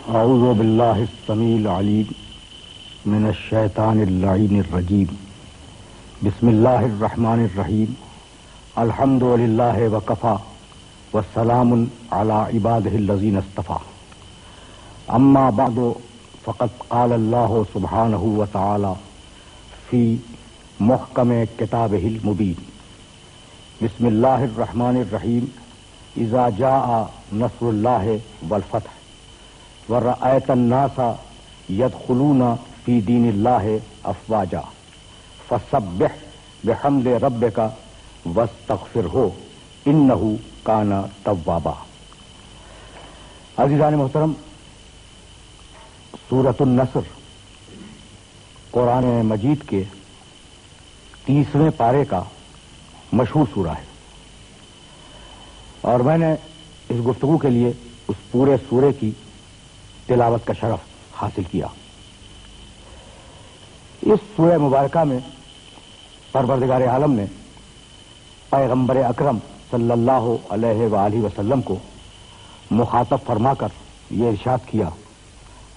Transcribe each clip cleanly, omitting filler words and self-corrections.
اعوذ باللہ السمیع العلیم من الشیطان اللعین الرجیم بسم اللہ الرحمن الرحیم الحمد للہ وکفی والسلام علی عبادہ الذین اصطفی اما بعد فقد قال اللہ سبحانہ وتعالی فی محکم کتابہ المبین بسم اللہ الرحمن الرحیم اذا جاء نصر اللہ والفتح وَرَأَيْتَ النَّاسَ يَدْخُلُونَ فِي دِينِ اللَّهِ أَفْوَاجًا فَسَبِّحْ بِحَمْدِ رَبِّكَ وَاسْتَغْفِرْهُ إِنَّهُ كَانَ تَوَّابًا۔ عزیزان محترم، سورۃ النصر قرآن مجید کے 30ویں پارے کا مشہور سورہ ہے، اور میں نے اس گفتگو کے لیے اس پورے سورے کی تلاوت کا شرف حاصل کیا۔ اس سورہ مبارکہ میں پروردگار عالم نے پیغمبر اکرم صلی اللہ علیہ وآلہ وسلم کو مخاطب فرما کر یہ ارشاد کیا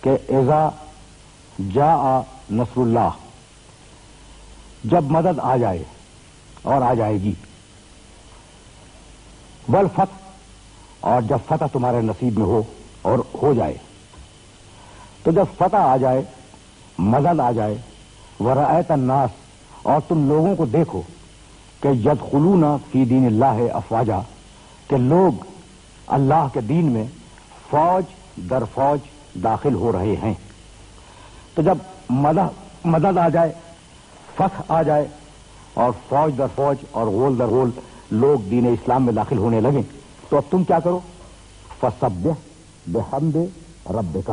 کہ اذا جاء نصر اللہ، جب مدد آ جائے اور آ جائے گی، والفتح، اور جب فتح تمہارے نصیب میں ہو اور ہو جائے، تو جب فتح آ جائے، مدد آ جائے، ورأیت الناس، اور تم لوگوں کو دیکھو کہ یدخلون فی دین اللہ افواجا، کہ لوگ اللہ کے دین میں فوج در فوج داخل ہو رہے ہیں۔ تو جب مدد آ جائے، فتح آ جائے، اور فوج در فوج اور غول در غول لوگ دین اسلام میں داخل ہونے لگیں، تو اب تم کیا کرو؟ فسبح بحمد ربک،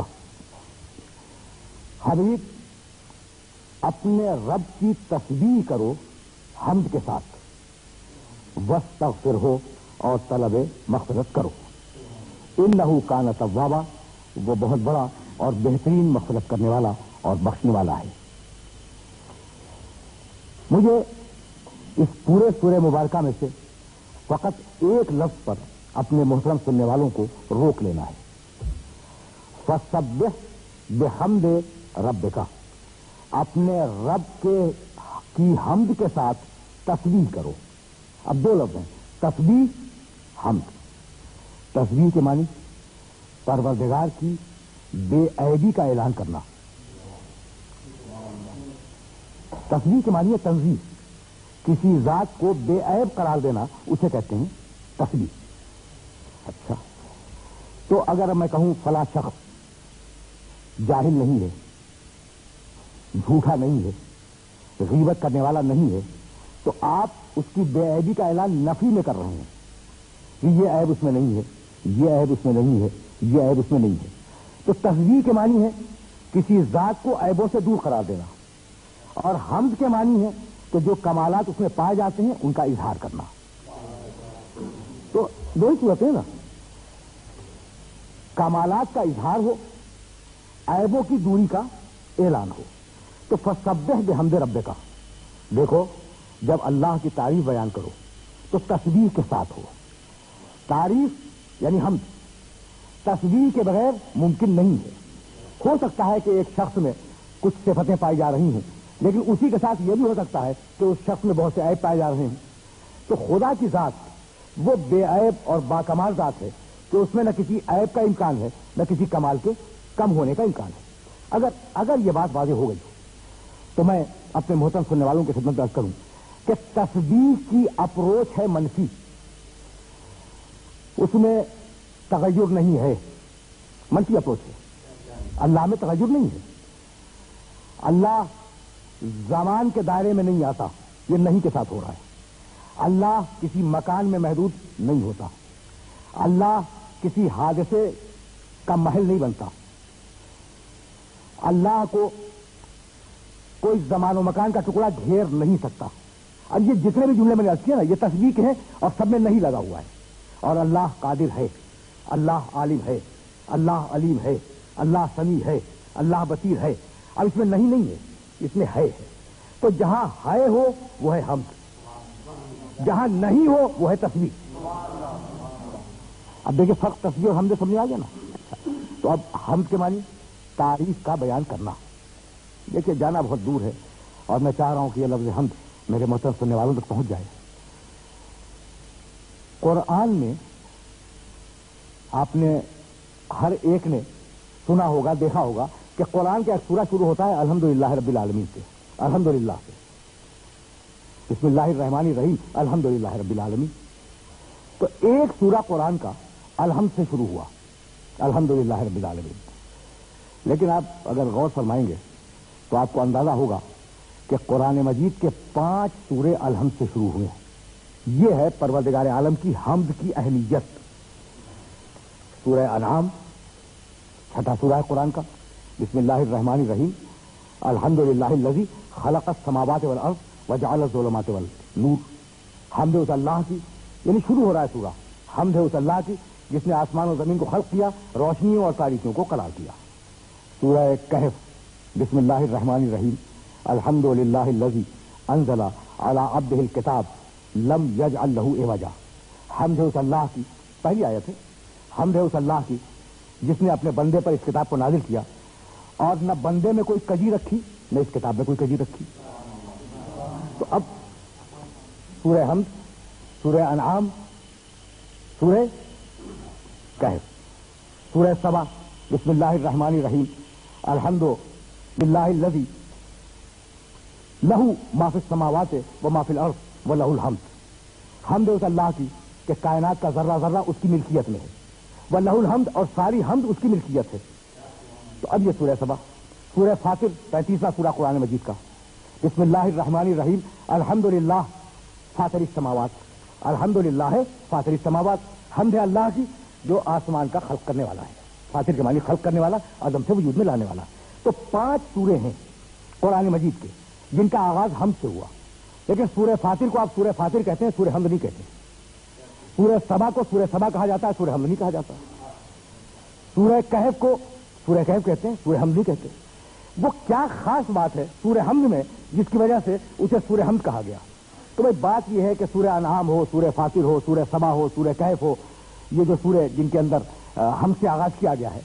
حبیب اپنے رب کی تسبیح کرو حمد کے ساتھ، واستغفرہ، اور طلب مغفرت کرو، انہ کان توابا، وہ بہت بڑا اور بہترین مغفرت کرنے والا اور بخشنے والا ہے۔ مجھے اس پورے سورہ مبارکہ میں سے فقط ایک لفظ پر اپنے محترم سننے والوں کو روک لینا ہے۔ فسبح بحمد ربک، اپنے رب کی حمد کے ساتھ تسبیح کرو۔ اب دو لفظ ہیں، تسبیح، حمد۔ تسبیح کے معنی پروردگار کی بے عیبی کا اعلان کرنا، تسبیح کے معنی ہے تنزیہ، کسی ذات کو بے عیب قرار دینا، اسے کہتے ہیں تسبیح۔ اچھا، تو اگر میں کہوں فلاں شخص جاہل نہیں ہے، جھوٹا نہیں ہے، غیبت کرنے والا نہیں ہے، تو آپ اس کی بے عیبی کا اعلان نفی میں کر رہے ہیں کہ یہ عیب اس میں نہیں ہے، یہ عیب اس میں نہیں ہے، یہ عیب اس میں نہیں ہے۔ تو تسبیح کے معنی ہے کسی ذات کو عیبوں سے دور قرار دینا، اور حمد کے معنی ہے کہ جو کمالات اس میں پائے جاتے ہیں ان کا اظہار کرنا۔ تو دو ہی صورتیں نا، کمالات کا اظہار ہو، عیبوں کی دوری کا اعلان ہو۔ تو فسبح بحمد ربک، دیکھو جب اللہ کی تعریف بیان کرو تو تسبیح کے ساتھ ہو۔ تعریف یعنی حمد تسبیح کے بغیر ممکن نہیں ہے۔ ہو سکتا ہے کہ ایک شخص میں کچھ صفتیں پائی جا رہی ہیں، لیکن اسی کے ساتھ یہ بھی ہو سکتا ہے کہ اس شخص میں بہت سے عیب پائے جا رہے ہیں۔ تو خدا کی ذات وہ بے عیب اور باکمال ذات ہے کہ اس میں نہ کسی عیب کا امکان ہے، نہ کسی کمال کے کم ہونے کا امکان ہے۔ اگر یہ بات واضح ہو گئی تو میں اپنے محترم سننے والوں کی خدمت عرض کروں کہ تسبیح کی اپروچ ہے منفی، اس میں تغیر نہیں ہے، منفی اپروچ ہے۔ اللہ میں تغیر نہیں ہے، اللہ زمان کے دائرے میں نہیں آتا، یہ نہیں کے ساتھ ہو رہا ہے۔ اللہ کسی مکان میں محدود نہیں ہوتا، اللہ کسی حادثے کا محل نہیں بنتا، اللہ کو کوئی زمان و مکان کا ٹکڑا گھیر نہیں سکتا۔ اب یہ جتنے بھی جملے میں نے عرض کیا نا، یہ تسبیح کے ہیں اور سب میں نہیں لگا ہوا ہے۔ اور اللہ قادر ہے، اللہ عالم ہے، اللہ علیم ہے، اللہ سمیع ہے، اللہ بصیر ہے۔ اب اس میں نہیں ہے، اس میں ہے۔ تو جہاں ہے ہو وہ ہے حمد، جہاں نہیں ہو وہ ہے تسبیح۔ اب دیکھیں فرق تسبیح اور حمد سمجھ آ گیا نا۔ تو اب حمد کے معنی تعریف کا بیان کرنا. دیکھیے جانا بہت دور ہے اور میں چاہ رہا ہوں کہ یہ لفظ حمد میرے محترم سننے والوں تک پہنچ جائے. قرآن میں آپ نے ہر ایک نے سنا ہوگا, دیکھا ہوگا کہ قرآن کا ایک سورہ شروع ہوتا ہے الحمدللہ رب العالمین سے, الحمدللہ سے, بسم اللہ الرحمن الرحیم الحمدللہ رب العالمین. تو ایک سورہ قرآن کا الحمد سے شروع ہوا, الحمدللہ رب العالمین. لیکن آپ اگر غور فرمائیں گے تو آپ کو اندازہ ہوگا کہ قرآن مجید کے 5 سورے الحمد سے شروع ہوئے ہیں. یہ ہے پروردگار عالم کی حمد کی اہمیت. سورہ انعام چھٹا سورہ ہے قرآن کا, بسم اللہ الرحمن الرحیم الحمدللہ الذی خلق السماوات والارض وجعل الظلمات والنور. حمد ہے اس اللہ کی, یعنی شروع ہو رہا ہے سورہ, حمد ہے اس اللہ کی جس نے آسمان و زمین کو خلق کیا, روشنیوں اور تاریکیوں کو قرار دیا. سورہ کہف بسم اللہ الرحمن الرحیم الحمدللہ الذی انزل علی عبدہ الکتاب لم یجعل لہ عوجا. حمد ہے اس اللہ کی, پہلی آیت ہے, حمد ہے اس اللہ کی جس نے اپنے بندے پر اس کتاب کو نازل کیا اور نہ بندے میں کوئی کجی رکھی نہ اس کتاب میں کوئی کجی رکھی. تو اب سورہ حمد, سورہ انعام, سورہ کہف, سورہ سبا بسم اللہ الرحمن الرحیم الحمدللہ الذی لہ ما فی السماوات و ما فی الارض ولہ الحمد. حمد اس اللہ کی کہ کائنات کا ذرہ ذرہ اس کی ملکیت میں ہے, ولہ الحمد, اور ساری حمد اس کی ملکیت ہے. تو اب یہ سورہ سبا. سورہ فاطر 35واں سورہ قرآن مجید کا, بسم اللہ الرحمن الرحیم الحمدللہ فاطر السماوات, الحمدللہ فاطر السماوات, حمد ہے اللہ کی جو آسمان کا خلق کرنے والا ہے. فاطر کے معنی خلق کرنے والا, عدم سے وجود میں لانے والا. تو 5 سورے ہیں قرآن مجید کے جن کا آغاز حمد سے ہوا. لیکن سورہ فاطر کو آپ سورہ فاطر کہتے ہیں, سورہ حمد نہیں کہتے. سورہ سبا کو سورہ سبا کہا جاتا ہے, سورہ حمد نہیں کہا جاتا. سورہ کہف کو سورہ کہف کہتے ہیں, سورہ حمد نہیں کہتے. وہ کیا خاص بات ہے سورہ حمد میں جس کی وجہ سے اسے سورہ حمد کہا گیا؟ تو بھائی بات یہ ہے کہ سورہ انعام ہو, سورہ فاطر ہو, سورہ سبا ہو, سورہ کہف ہو, یہ جو سورے جن کے اندر حمد سے آغاز کیا گیا ہے,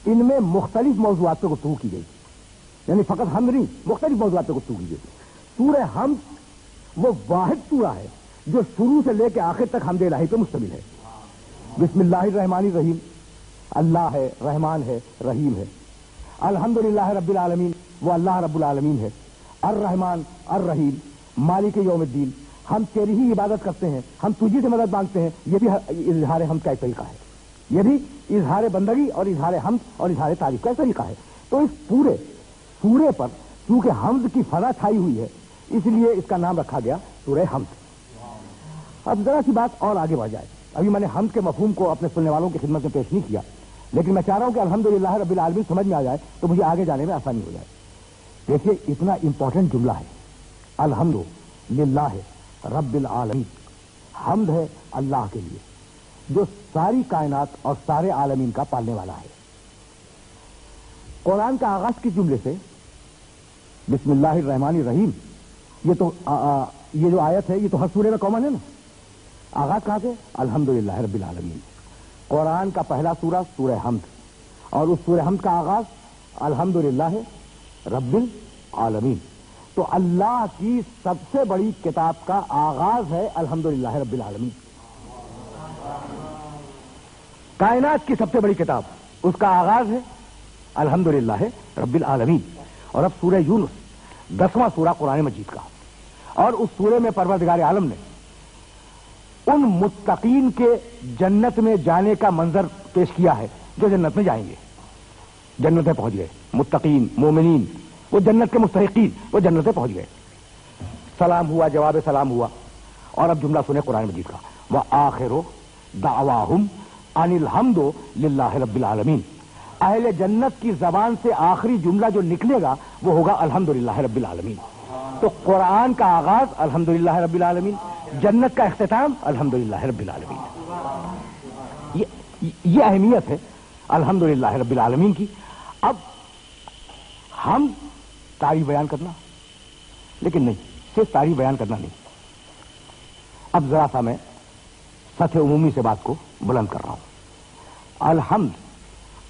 ان میں مختلف موضوعات پہ گفتگو کی گئی. یعنی فقط حمد نہیں, مختلف موضوعات پہ گفتگو کی گئی. سورہ حمد وہ واحد سورہ ہے جو شروع سے لے کے آخر تک حمد الہی پہ مشتمل ہے. بسم اللہ الرحمن الرحیم, اللہ ہے, رحمان ہے, رحیم ہے. الحمدللہ رب العالمین, وہ اللہ رب العالمین ہے. الرحمن الرحیم مالک یوم الدین, ہم تیری ہی عبادت کرتے ہیں, ہم تجھی سے مدد مانگتے ہیں. یہ بھی اظہار حمد کا ایک طریقہ ہے, یہ بھی اظہار بندگی اور اظہار حمد اور اظہار تعریف کا ایک طریقہ ہے. تو اس پورے سورے پر چونکہ حمد کی فضا چھائی ہوئی ہے اس لیے اس کا نام رکھا گیا سورہ حمد. اب ذرا سی بات اور آگے بڑھ جائے. ابھی میں نے حمد کے مفہوم کو اپنے سننے والوں کی خدمت میں پیش نہیں کیا, لیکن میں چاہ رہا ہوں کہ الحمدللہ رب العالمین سمجھ میں آ جائے تو مجھے آگے جانے میں آسانی ہو جائے. دیکھیے اتنا امپورٹنٹ جملہ ہے الحمدللہ رب العالمین. حمد ہے اللہ کے لیے جو ساری کائنات اور سارے عالمین کا پالنے والا ہے. قرآن کا آغاز کس جملے سے؟ بسم اللہ الرحمن الرحیم. یہ تو یہ جو آیت ہے یہ تو ہر سورے میں کامن ہے نا. آغاز کہاں سے؟ الحمدللہ رب العالمین. قرآن کا پہلا سورہ سورہ حمد, اور اس سورہ حمد کا آغاز الحمدللہ رب العالمین. تو اللہ کی سب سے بڑی کتاب کا آغاز ہے الحمدللہ رب العالمین. کائنات کی سب سے بڑی کتاب, اس کا آغاز ہے الحمدللہ رب العالمین. اور اب سورہ یونس 10واں سورہ قرآن مجید کا, اور اس سورے میں پروردگار عالم نے ان متقین کے جنت میں جانے کا منظر پیش کیا ہے جو جنت میں جائیں گے. جنت میں پہنچ گئے متقین, مومنین, وہ جنت کے مستحقین, وہ جنت میں پہنچ گئے. سلام ہوا, جواب سلام ہوا. اور اب جملہ سنے قرآن مجید کا, وآخر دعواہم ان الحمد للہ رب العالمین. اہل جنت کی زبان سے آخری جملہ جو نکلے گا وہ ہوگا الحمدللہ رب العالمین. تو قرآن کا آغاز الحمدللہ رب العالمین, جنت کا اختتام الحمدللہ رب العالمین. یہ اہمیت ہے الحمدللہ رب العالمین کی. اب ہم تعریف بیان کرنا, لیکن نہیں, صرف تعریف بیان کرنا نہیں. اب ذرا سا میں سطح عمومی سے بات کو بلند کر رہا ہوں. الحمد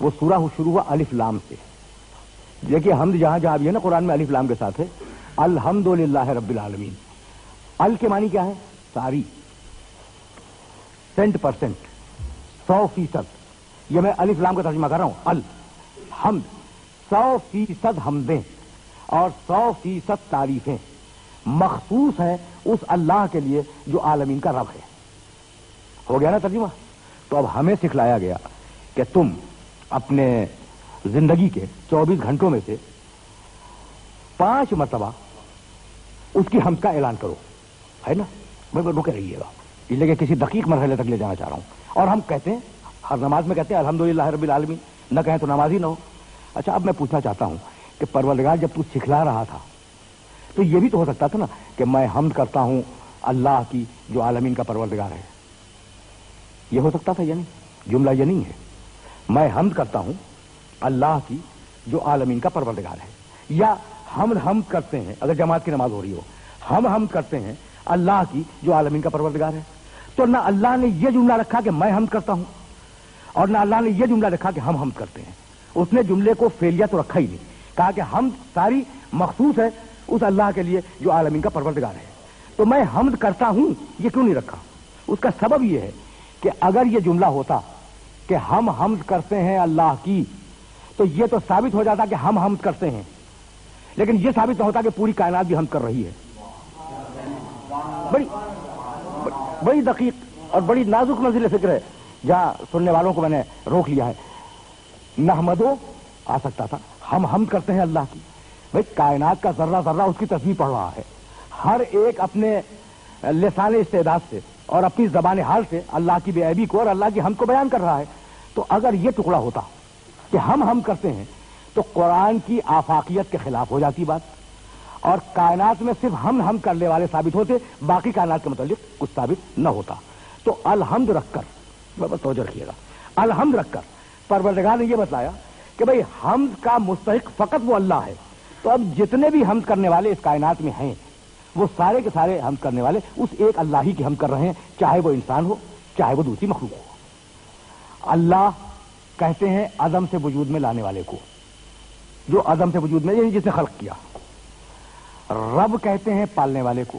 وہ سورہ شروع ہوا الف لام سے. دیکھیے حمد جہاں جہاں بھی ہے نا قرآن میں الف لام کے ساتھ ہے. الحمدللہ رب العالمین. ال کے معنی کیا ہے؟ ساری، 100%، 100%. یہ میں الف لام کا ترجمہ کر رہا ہوں. الحمد 100% حمدیں اور 100% تعریفیں مخصوص ہیں اس اللہ کے لیے جو عالمین کا رب ہے. ہو گیا نا ترجمہ؟ تو اب ہمیں سکھلایا گیا کہ تم اپنے زندگی کے 24 گھنٹوں میں سے 5 مرتبہ اس کی حمد کا اعلان کرو. ہے نا؟ میں رکے رہیے گا اس لیے کہ کسی دقیق مرحلے تک لے جانا چاہ رہا ہوں. اور ہم کہتے ہیں ہر نماز میں کہتے ہیں الحمدللہ رب العالمین، نہ کہیں تو نماز ہی نہ ہو. اچھا اب میں پوچھنا چاہتا ہوں کہ پروردگار جب تو سکھلا رہا تھا تو یہ بھی تو ہو سکتا تھا نا کہ میں حمد کرتا ہوں اللہ کی جو عالمین کا پروردگار ہے. یہ ہو سکتا تھا یا نہیں؟ جملہ یہ نہیں ہے. میں حمد کرتا ہوں اللہ کی جو عالمین کا پروردگار ہے، یا ہم حمد کرتے ہیں اگر جماعت کی نماز ہو رہی ہو، ہم حمد کرتے ہیں اللہ کی جو عالمین کا پروردگار ہے. تو نہ اللہ نے یہ جملہ رکھا کہ میں حمد کرتا ہوں اور نہ اللہ نے یہ جملہ رکھا کہ ہم حمد کرتے ہیں. اس نے جملے کو فعلیہ تو رکھا ہی نہیں، کہا کہ حمد ساری مخصوص ہے اس اللہ کے لیے جو عالمین کا پروردگار ہے. تو میں حمد کرتا ہوں یہ کیوں نہیں رکھا؟ اس کا سبب یہ ہے کہ اگر یہ جملہ ہوتا کہ ہم حمد کرتے ہیں اللہ کی تو یہ تو ثابت ہو جاتا کہ ہم حمد کرتے ہیں، لیکن یہ ثابت نہ ہوتا کہ پوری کائنات بھی حمد کر رہی ہے. بڑی دقیق اور بڑی نازک منزل فکر ہے جہاں سننے والوں کو میں نے روک لیا ہے. نحمدو آ سکتا تھا، ہم حمد کرتے ہیں اللہ کی. بھائی کائنات کا ذرہ ذرہ اس کی تسبیح پڑھ رہا ہے، ہر ایک اپنے لسان استعداد سے اور اپنی زبان حال سے اللہ کی بے عیبی کو اور اللہ کی حمد کو بیان کر رہا ہے. تو اگر یہ ٹکڑا ہوتا کہ ہم حمد کرتے ہیں تو قرآن کی آفاقیت کے خلاف ہو جاتی بات، اور کائنات میں صرف ہم کرنے والے ثابت ہوتے، باقی کائنات کے متعلق کچھ ثابت نہ ہوتا. تو الحمد رکھ کر توجہ رکھیے گا، الحمد رکھ کر پروردگار نے یہ بتایا کہ بھئی حمد کا مستحق فقط وہ اللہ ہے. تو اب جتنے بھی حمد کرنے والے اس کائنات میں ہیں وہ سارے کے سارے حمد کرنے والے اس ایک اللہ ہی کی حمد کر رہے ہیں، چاہے وہ انسان ہو چاہے وہ دوسری مخلوق ہو. اللہ کہتے ہیں عدم سے وجود میں لانے والے کو، جو عدم سے وجود میں یعنی جس نے خلق کیا. رب کہتے ہیں پالنے والے کو.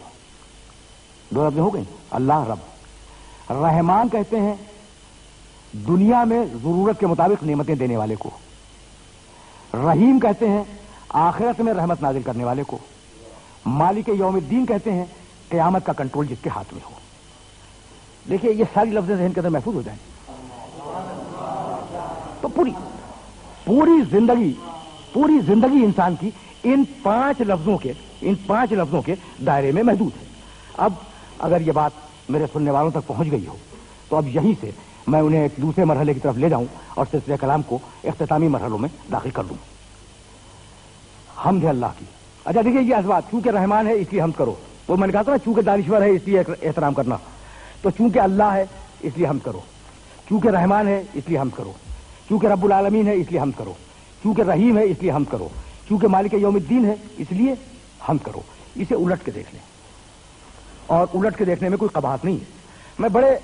دو لفظ ہو گئے، اللہ رب. رحمان کہتے ہیں دنیا میں ضرورت کے مطابق نعمتیں دینے والے کو. رحیم کہتے ہیں آخرت میں رحمت نازل کرنے والے کو. مالک یوم الدین کہتے ہیں قیامت کا کنٹرول جس کے ہاتھ میں ہو. دیکھیے یہ ساری لفظیں ذہن کے اندر محفوظ ہو جائیں تو پوری زندگی انسان کی ان 5 لفظوں کے دائرے میں محدود ہے. اب اگر یہ بات میرے سننے والوں تک پہنچ گئی ہو تو اب یہیں سے میں انہیں ایک دوسرے مرحلے کی طرف لے جاؤں اور سلسلہ کلام کو اختتامی مرحلوں میں داخل کر دوں. حمد ہے اللہ کی. اچھا دیکھیے یہ اسباب، چونکہ رحمان ہے اس لیے حمد کرو. وہ میں نے کہا تھا نا چونکہ دانشور ہے اس لیے احترام کرنا. تو چونکہ اللہ ہے اس لیے حمد کرو، چونکہ رحمان ہے اس لیے حمد کرو، چونکہ رب العالمین ہے اس لیے حمد کرو، چونکہ رحیم ہے اس لیے حمد کرو، چونکہ مالک یوم الدین ہے اس لیے حمد کرو. اسے الٹ کے دیکھ لیں، اور الٹ کے دیکھنے میں کوئی قباحت نہیں ہے. میں بڑے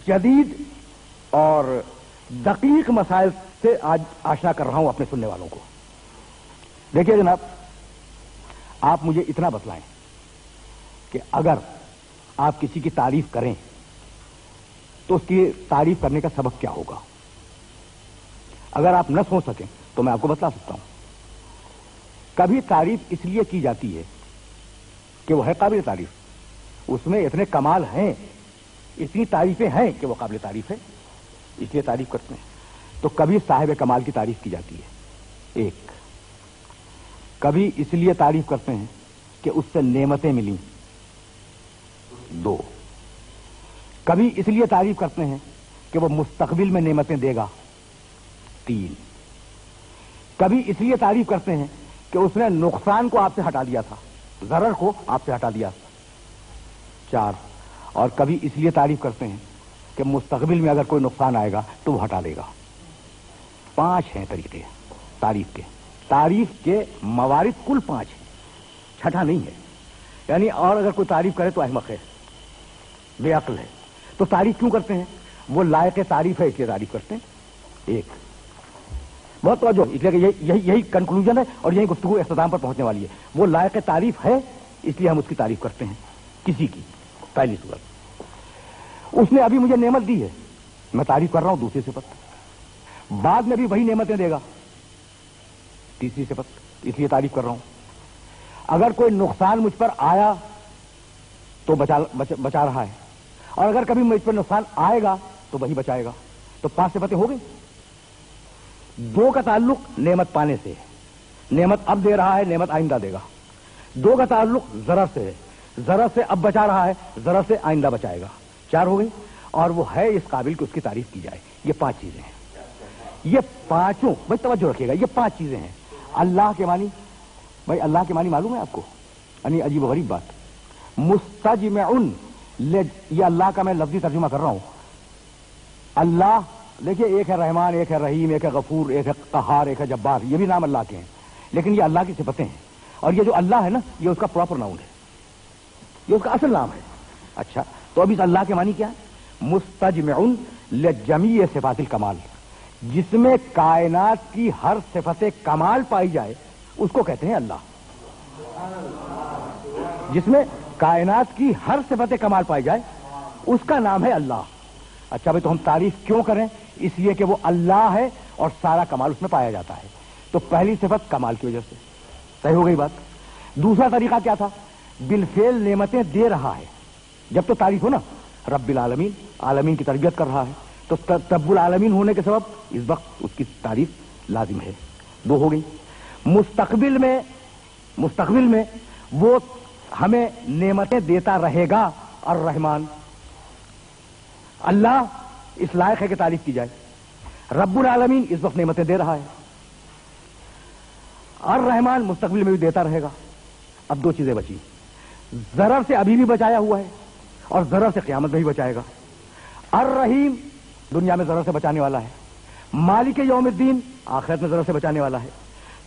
جدید اور دقیق مسائل سے آج آشنا کر رہا ہوں اپنے سننے والوں کو. دیکھیے جناب، آپ مجھے اتنا بتلائیں کہ اگر آپ کسی کی تعریف کریں تو اس کی تعریف کرنے کا سبب کیا ہوگا. اگر آپ نہ سوچ سکیں تو میں آپ کو بتلا سکتا ہوں. کبھی تعریف اس لیے کی جاتی ہے کہ وہ ہے قابل تعریف، اس میں اتنے کمال ہیں، اتنی تعریفیں ہیں کہ وہ قابل تعریف ہے، اس لیے تعریف کرتے ہیں. تو کبھی صاحب کمال کی تعریف کی جاتی ہے، ایک. کبھی اس لیے تعریف کرتے ہیں کہ اس سے نعمتیں ملیں، 2. کبھی اس لیے تعریف کرتے ہیں کہ وہ مستقبل میں نعمتیں دے گا، 3. کبھی اس لیے تعریف کرتے ہیں کہ اس نے نقصان کو آپ سے ہٹا دیا تھا، ضرر کو آپ سے ہٹا دیا، 4. اور کبھی اس لیے تعریف کرتے ہیں کہ مستقبل میں اگر کوئی نقصان آئے گا تو وہ ہٹا لے گا. 5 ہیں طریقے تعریف کے. تعریف کے موارد کل 5 ہیں، چھٹا نہیں ہے. یعنی اور اگر کوئی تعریف کرے تو احمق ہے، بے عقل ہے. تو تعریف کیوں کرتے ہیں؟ وہ لائق تعریف ہے اس لیے تعریف کرتے ہیں. 1. بہت توجہ، اس لیے کہ یہی کنکلوژن ہے اور یہی گفتگو اختتام پر پہنچنے والی ہے. وہ لائق تعریف ہے اس لیے ہم اس کی تعریف کرتے ہیں کسی کی. پہلی صورت، اس نے ابھی مجھے نعمت دی ہے، میں تعریف کر رہا ہوں دوسری صفت. بعد میں بھی وہی نعمتیں دے گا، تیسری صفت، اس لیے تعریف کر رہا ہوں. اگر کوئی نقصان مجھ پر آیا تو بچا رہا ہے، اور اگر کبھی مجھ پر نقصان آئے گا تو وہی بچائے گا. تو 5 صفتیں ہو گئی. 2 کا تعلق نعمت پانے سے ہے، نعمت اب دے رہا ہے، نعمت آئندہ دے گا. 2 کا تعلق ضرر سے ہے، ضرر سے اب بچا رہا ہے، ضرر سے آئندہ بچائے گا. 4 ہو گئی. اور وہ ہے اس قابل کہ اس کی تعریف کی جائے. یہ 5 چیزیں ہیں. یہ پانچوں بھائی توجہ رکھیے گا، یہ 5 چیزیں ہیں. اللہ کے معنی، بھائی اللہ کے معنی معلوم ہے آپ کو؟ یعنی عجیب و غریب بات. مستجمعن، یہ اللہ کا میں لفظی ترجمہ کر رہا ہوں. اللہ دیکھیے، ایک ہے رحمان، ایک ہے رحیم، ایک ہے غفور، ایک ہے قہار، ایک ہے جبار. یہ بھی نام اللہ کے ہیں، لیکن یہ اللہ کی صفتیں ہیں. اور یہ جو اللہ ہے نا، یہ اس کا پراپر ناؤن ہے، یہ اس کا اصل نام ہے. اچھا، تو اب اس اللہ کے معنی کیا ہے؟ مستجمعن لجمیع صفات الکمال، جس میں کائنات کی ہر صفت کمال پائی جائے اس کو کہتے ہیں اللہ. جس میں کائنات کی ہر صفت کمال پائی جائے اس کا نام ہے اللہ. اچھا بھائی، تو ہم تعریف کیوں کریں؟ اس لیے کہ وہ اللہ ہے اور سارا کمال اس میں پایا جاتا ہے. تو پہلی صفت کمال کی وجہ سے. صحیح ہو گئی بات. دوسرا طریقہ کیا تھا؟ بالفعل نعمتیں دے رہا ہے. جب تو تعریف ہو نا، رب العالمین، عالمین کی تربیت کر رہا ہے، تو رب العالمین ہونے کے سبب اس وقت اس کی تعریف لازم ہے. 2 ہو گئی. مستقبل میں وہ ہمیں نعمتیں دیتا رہے گا. الرحمن، اللہ اس لائق ہے کہ تعریف کی جائے. رب العالمین اس وقت نعمتیں دے رہا ہے. الرحمن مستقبل میں بھی دیتا رہے گا. اب 2 چیزیں بچی. ضرر سے ابھی بھی بچایا ہوا ہے اور ضرر سے قیامت میں بھی بچائے گا. الرحیم دنیا میں ضرر سے بچانے والا ہے. مالک یوم الدین آخرت میں ضرر سے بچانے والا ہے.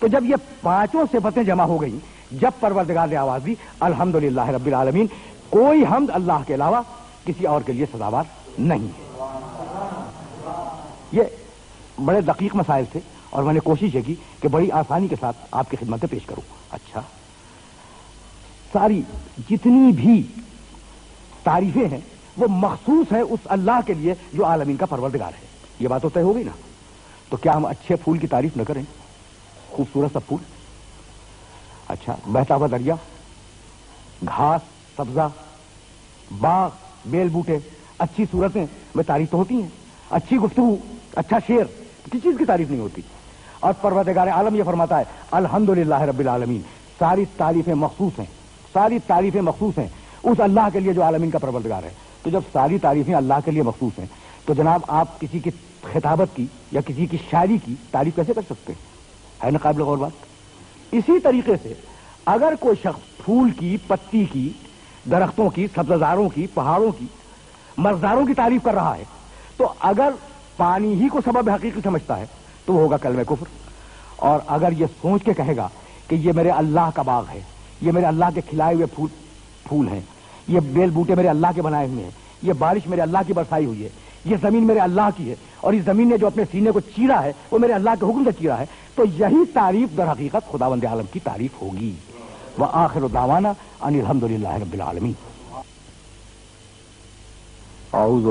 تو جب یہ 5 صفتیں جمع ہو گئیں، جب پروردگار نے آواز دی الحمدللہ رب العالمین، کوئی حمد اللہ کے علاوہ کسی اور کے لیے سزاوار نہیں ہے. یہ بڑے دقیق مسائل تھے اور میں نے کوشش یہ کی کہ بڑی آسانی کے ساتھ آپ کی خدمت میں پیش کروں. اچھا، ساری جتنی بھی تعریفیں ہیں وہ مخصوص ہیں اس اللہ کے لیے جو عالمین کا پروردگار ہے. یہ بات تو طے ہو گئی نا. تو کیا ہم اچھے پھول کی تعریف نہ کریں؟ خوبصورت سا پھول، اچھا بہتا ہوا دریا، گھاس سبزہ، باغ بیل بوٹے، اچھی صورتیں میں تعریف تو ہوتی ہیں. اچھی گفتگو، اچھا شعر، کسی چیز کی تعریف نہیں ہوتی. اور پروردگار عالم یہ فرماتا ہے الحمدللہ رب العالمین. ساری تعریفیں مخصوص ہیں، ساری تعریفیں مخصوص ہیں اس اللہ کے لیے جو عالمین کا پروردگار ہے. تو جب ساری تعریفیں اللہ کے لیے مخصوص ہیں تو جناب آپ کسی کی خطابت کی یا کسی کی شاعری کی تعریف کیسے کر سکتے ہیں؟ ہے نا قابل غور بات. اسی طریقے سے اگر کوئی شخص پھول کی، پتی کی، درختوں کی، سبززاروں کی، پہاڑوں کی، مرزاروں کی تعریف کر رہا ہے تو اگر پانی ہی کو سبب حقیقی سمجھتا ہے تو وہ ہوگا کلمہ کفر. اور اگر یہ سوچ کے کہے گا کہ یہ میرے اللہ کا باغ ہے، یہ میرے اللہ کے کھلائے ہوئے پھول ہیں، یہ بیل بوٹے میرے اللہ کے بنائے ہوئے ہیں، یہ بارش میرے اللہ کی برسائی ہوئی ہے، یہ زمین میرے اللہ کی ہے، اور اس زمین نے جو اپنے سینے کو چیرا ہے وہ میرے اللہ کے حکم سے چیرا ہے، تو یہی تعریف در حقیقت خداوند عالم کی تعریف ہوگی. وآخر دعوانا ان الحمدللہ رب العالمین. اعوذ